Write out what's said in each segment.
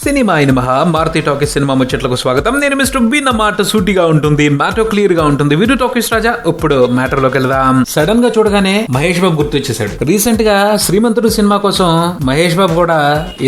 Cinema అయిన మహా Maruti talkies cinema ముచ్చట్లకు స్వాగతం. నేను మిస్టర్ బి. నా మాట సూటిగా ఉంటుంది, మ్యాటర్ క్లియర్ గా ఉంటుంది. వీరు టాకీస్ రాజా. ఇప్పుడు మ్యాటర్ లోకి వెళ్దాం. సడన్ గా చూడగానే మహేష్ బాబు గుర్తొచ్చేసాడు. రీసెంట్ గా శ్రీమంతుడు సినిమా కోసం మహేష్ బాబు కూడా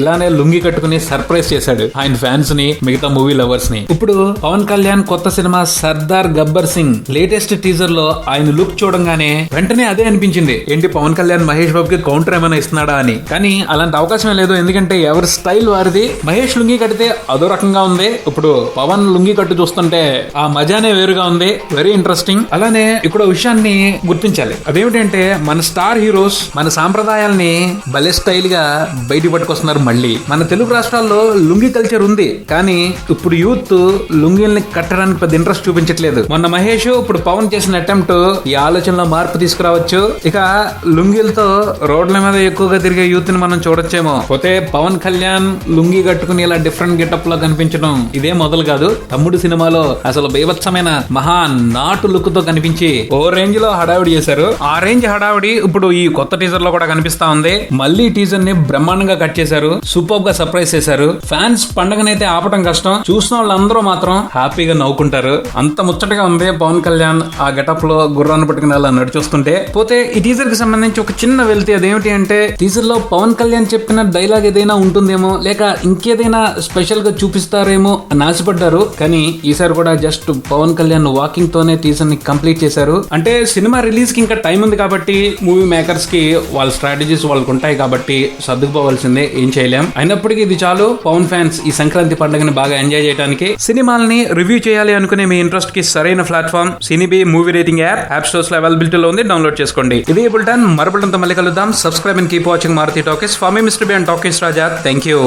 ఇలానే లుంగి కట్టుకుని సర్ప్రైజ్ చేశాడు ఆయన ఫ్యాన్స్ ని, మిగతా మూవీ లవర్స్ ని. ఇప్పుడు పవన్ కళ్యాణ్ కొత్త cinema Sardar Gabbar Singh latest teaser లో ఆయన లుక్ చూడంగానే వెంటనే అదే అనిపించింది. ఏంటి పవన్ కళ్యాణ్ మహేష్ బాబుకి కౌంటర్ ఏమైనా ఇస్తున్నాడా అని. కానీ అలాంటి అవకాశమే లేదు, ఎందుకంటే ఎవరి స్టైల్ వారిది. మహేష్ లుంగి కడితే అదో రకంగా ఉంది, ఇప్పుడు పవన్ లుంగి కట్టు చూస్తుంటే ఆ మజానే వేరుగా ఉంది. Very interesting. అలానే ఇక్కడ విషయాన్ని గుర్తించాలి. అదేమిటంటే మన స్టార్ హీరోస్ మన సాంప్రదాయాల్ని భలే స్టైల్ గా బయట పట్టుకొస్తున్నారు. మళ్ళీ మన తెలుగు రాష్ట్రాల్లో లుంగి కల్చర్ ఉంది, కానీ ఇప్పుడు యూత్ లుంగిల్ని కట్టడానికి పెద్ద ఇంట్రెస్ట్ చూపించట్లేదు. మొన్న మహేష్, ఇప్పుడు పవన్ చేసిన అటెంప్ట్ ఈ ఆలోచనలో మార్పు తీసుకురావచ్చు. ఇక లుంగిలతో రోడ్ల మీద ఎక్కువగా తిరిగే యూత్ ని మనం చూడొచ్చేమో. పోతే పవన్ కళ్యాణ్ లుంగి కట్టుకుని ఇలా డిఫరెంట్ గెటప్ లో కనిపించడం ఇదే మొదలు కాదు. తమ్ముడు సినిమాలో అసలు బీభత్సమైన మహా నాటు లుక్ తో కనిపించి ఓ రేంజ్ లో హడావిడి చేశారు. ఆ రేంజ్ హడావిడి ఇప్పుడు ఈ కొత్త టీజర్ లో కూడా కనిపిస్తా ఉంది. మళ్ళీ టీజర్ ని బ్రహ్మాండంగా కట్ చేశారు, సూపర్ గా సర్ప్రైజ్ చేశారు. ఫ్యాన్స్ పండగనైతే ఆపటం కష్టం, చూసిన వాళ్ళందరూ మాత్రం హ్యాపీగా నవ్వుకుంటారు. అంత ముచ్చటగా ఉంది పవన్ కళ్యాణ్ ఆ గెటప్ లో గుర్రాన్ని పట్టుకుని అలా నడిచొస్తుంటే. పోతే ఈ టీజర్ కి సంబంధించి ఒక చిన్న వెళ్తే అదేమిటి అంటే, టీజర్ లో పవన్ కళ్యాణ్ చెప్పిన డైలాగ్ ఏదైనా ఉంటుందేమో, లేక ఇంకేదైనా స్పెషల్ గా చూపిస్తారేమో అని ఆశపడ్డారు. కానీ ఈసారి కూడా జస్ట్ పవన్ కళ్యాణ్ వాకింగ్ తోనే టీజర్ ని కంప్లీట్ చేశారు. అంటే సినిమా రిలీజ్ కి ఇంకా టైం ఉంది కాబట్టి మూవీ మేకర్స్ కి వాళ్ళ స్ట్రాటజీస్ వాళ్ళకు ఉంటాయి కాబట్టి సర్దుకుపోవాల్సిందే, ఏం చేయలేం. అయినప్పటికీ ఇది చాలు పవన్ ఫ్యాన్స్ ఈ సంక్రాంతి పండుగని బాగా ఎంజాయ్ చేయడానికి. సినిమాల్ని రివ్యూ చేయాలి అనుకునే మీ ఇంట్రెస్ట్ కి సరైన ప్లాట్ఫామ్ సినీబీ మూవీ రేటింగ్ యాప్ స్టోర్స్ లో అవైలబిలిటీలో ఉంది, డౌన్లోడ్ చేసుకోండి. ఇది బుల్టన్, మరో బుల్టన్ తో మళ్ళీ కలుద్దాం. Subscribe and keep watching Maruti talkies. For me mister B and talkies Raja. Thank you.